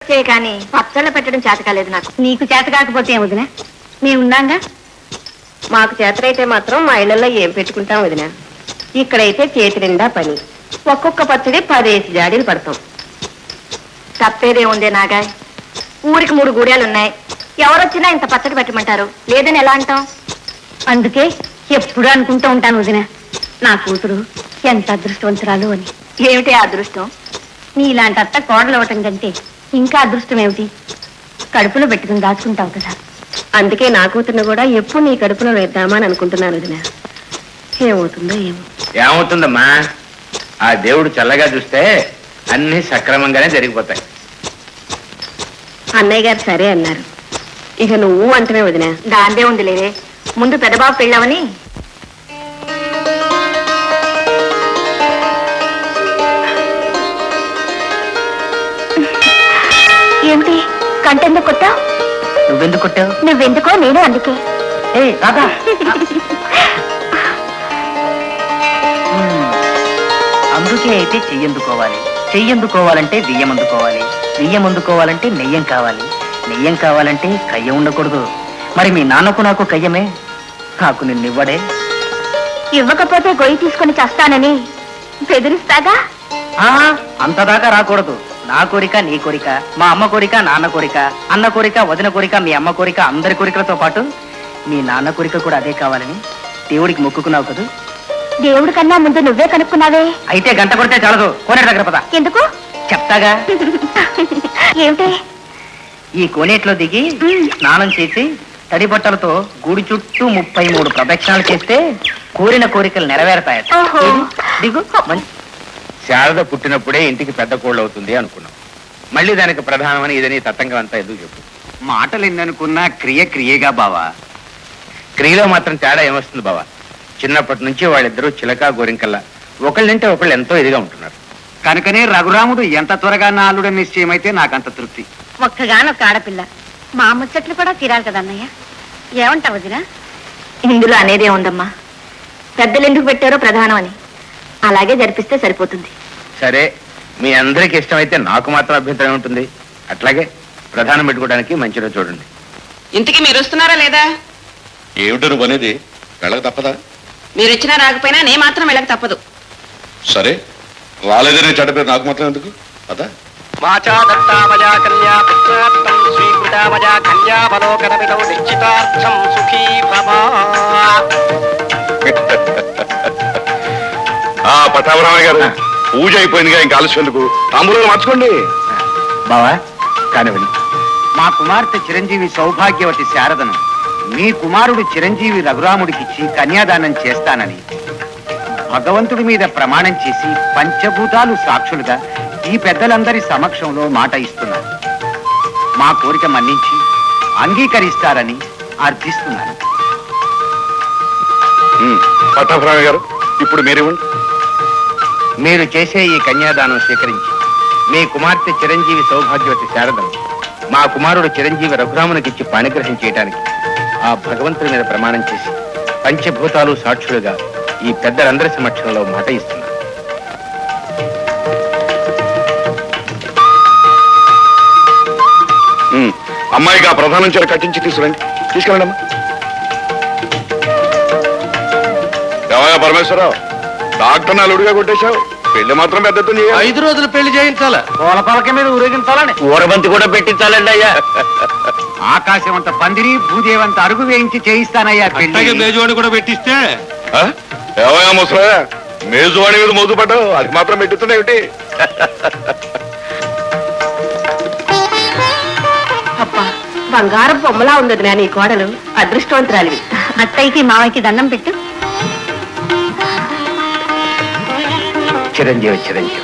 వచ్చే కానీ పచ్చళ్ళు పెట్టడం చేత కాలేదు నాకు. నీకు చేత కాకపోతే ఏం వదినా, మేమున్నాగా. మాకు చేతనైతే మాత్రం మా ఇళ్లలో ఏం పెట్టుకుంటాం వదినా. ఇక్కడైతే చేతి నిండా పని, ఒక్కొక్క పచ్చడి 10 జాడీలు పడతాం. తప్పేదే ఉందే నాగా, ఊరికి 3 గూడాలున్నాయి. ఎవరొచ్చినా ఇంత పచ్చడి పెట్టమంటారు, లేదని ఎలా అంటాం? అందుకే ఎప్పుడు అనుకుంటూ ఉంటాను వదినా, నా కూతురు ఎంత అదృష్టవంతురాలు అని. ఏమిటి ఆ అదృష్టం? నీలాంటి అత్త కోడలు అవటం కంటే ఇంకా అదృష్టం ఏమిటి? కడుపులో పెట్టుకుని దాచుకుంటావు కదా. అందుకే నా కూతురుని కూడా ఎప్పుడు నీ కడుపులో వేద్దామా అని అనుకుంటున్నాను వదినా. ఏమవుతుందో ఏమో. ఏమవుతుందమ్మా, ఆ దేవుడు చల్లగా చూస్తే అన్ని సక్రమంగానే జరిగిపోతాయి. అన్నయ్య గారు సరే అన్నారు, ఇక నువ్వు అంటమే వదినా. దాందే ఉంది లేదే, ముందు పెద్దబాబు పెళ్ళామని. ఏమిటి కంటెందుకు కొట్టావు? నువ్వెందుకు కొట్టావు? నువ్వెందుకో నేను అందుకే. అందుకే అయితే చెయ్యందుకోవాలి, చెయ్యందుకోవాలంటే బియ్యం అందుకోవాలి, బియ్యం అందుకోవాలంటే నెయ్యం కావాలి, నెయ్యం కావాలంటే కయ్య ఉండకూడదు. మరి మీ నాన్నకు నాకు కయ్యమే, నాకు నిన్నివ్వడే. ఇవ్వకపోతే గొయ్యి తీసుకుని చేస్తానని బెదిరిస్తాగా. అంతదాకా రాకూడదు. నా కోరిక నీ కోరిక, మా అమ్మ కోరిక నాన్న కోరిక, అన్న కోరిక వదిన కోరిక, మీ అమ్మ కోరిక, అందరి కోరికలతో పాటు మీ నాన్న కోరిక కూడా అదే కావాలని దేవుడికి మొక్కుకున్నావు కదూ. దేవుడి కన్నా ముందు నువ్వే కనుక్కున్నావే. అయితే గంట కొడితే చాలదు, కోనేటి దగ్గర పద. ఎందుకు? చెప్తాగా. ఏమిటి? ఈ కోనేట్లో దిగి స్నానం చేసి తడి బట్టలతో గుడి చుట్టూ 33 ప్రదక్షిణాలు చేస్తే కోరిన కోరికలు నెరవేరతాయట. దిగు. శారద పుట్టినప్పుడే ఇంటికి పెద్ద కోళ్ళు అవుతుంది అనుకున్నాం, మళ్ళీ దానికి ప్రధానమని ఇదని తతంగం అంతా ఎందుకు చెప్పు. మాటలు ఎన్ననుకున్నా క్రియ క్రియగా బావా. క్రియలో మాత్రం తేడా ఏమొస్తుంది బావా? చిన్నప్పటి నుంచి వాళ్ళిద్దరూ చిలకా గోరింకల్లా ఒకళ్ళంటే ఒకళ్ళు ఎంతో ఇదిగా ఉంటున్నారు. కనుకనే రఘురాముడు ఎంత త్వరగా నా అల్లుడని నిశ్చయమైతే నాకంత తృప్తి. ఒక్కగానొక్క ఆడపిల్ల, మా ముచ్చట్లు కూడా తీరాలి కదా అన్నయ్య. ఏమంటావు వదినా? ఇందులో అనేదే ఉందమ్మా, పెద్దలు ఎందుకు పెట్టారో ప్రధానం అని. అలాగే జరిపిస్తే సరిపోతుంది. సరే, మీ అందరికి ఇష్టమైతే నాకు మాత్రం అభ్యంతరం ఉంటుంది. అట్లాగే ప్రధానం పెట్టుకోవడానికి మంచి రోజు చూడండి. ఇంటికి మీరు వస్తున్నారా లేదా? ఏమిటో నువ్వు అనేది? వెళ్ళక తప్పదా? మీరు ఇచ్చినా రాకపోయినా నే మాత్రం వెళ్ళక తప్పదు. సరే, రాలేదనే చెడ్డ పేరు నాకు మాత్రం ఎందుకు? అదా పట్టాభరామయ్య గారు, పూజ అయిపోయిందిగా, ఇంకా ఆలస్యం ఎందుకు? తాంబూలాలు మార్చుకోండి. బావా కానివ్వండి. మా కుమార్తె చిరంజీవి సౌభాగ్యవతి శారదను మీ కుమారుడు చిరంజీవి రఘురాముడికిచ్చి కన్యాదానం చేస్తానని భగవంతుడి మీద ప్రమాణం చేసి పంచభూతాలు సాక్షులుగా ఈ పెద్దలందరి సమక్షంలో మాట ఇస్తున్నాను. మా కోరిక మన్నించి అంగీకరిస్తారని అర్థిస్తున్నాను. పట్టాభరామయ్య గారు, ఇప్పుడు మీరేమండి? మీరు చేసే ఈ కన్యాదానం స్వీకరించి మీ కుమార్తె చిరంజీవి సౌభాగ్యవతి శారదను మా కుమారుడు చిరంజీవి రఘురామునికిచ్చి పాణిగ్రహం చేయడానికి ఆ భగవంతుడి మీద ప్రమాణం చేసి పంచభూతాలు సాక్షులుగా ఈ పెద్దలందరి సమక్షంలో మాట ఇస్తున్నారు. అమ్మాయికి ఆ ప్రధానం చీర కట్టించి తీసుకురండి. తీసుకెళ్ళండి అమ్మా. దేవయ్య పరమేశ్వరరావు, డాక్టర్ అల్లుడిగా కొట్టేశావు, పెళ్లి మాత్రం పెద్ద 5 రోజులు పెళ్లి చేయించాలా? పూల పలక మీద ఊరేగించాలని ఊరబంతి కూడా పెట్టించాలండి అయ్యా. ఆకాశమంత పందిరి, భూదేవంత అరుగు వేయించి చేయిస్తానయ్యా పెళ్లి. మేజువాణి కూడా పెట్టిస్తే ఏవయ్యా ముసరా, మేజువాణి మీద మోజు పడ్డావు, అది మాత్రం పెట్టుతున్నాయి. అబ్బా, బంగారం బొమ్మలా ఉంది నీ కోడలు. అదృష్టవంతురాలివి. అత్తయ్యకి మావయ్యకి దండం పెట్టు. చిరంజీవి చిరంజీవి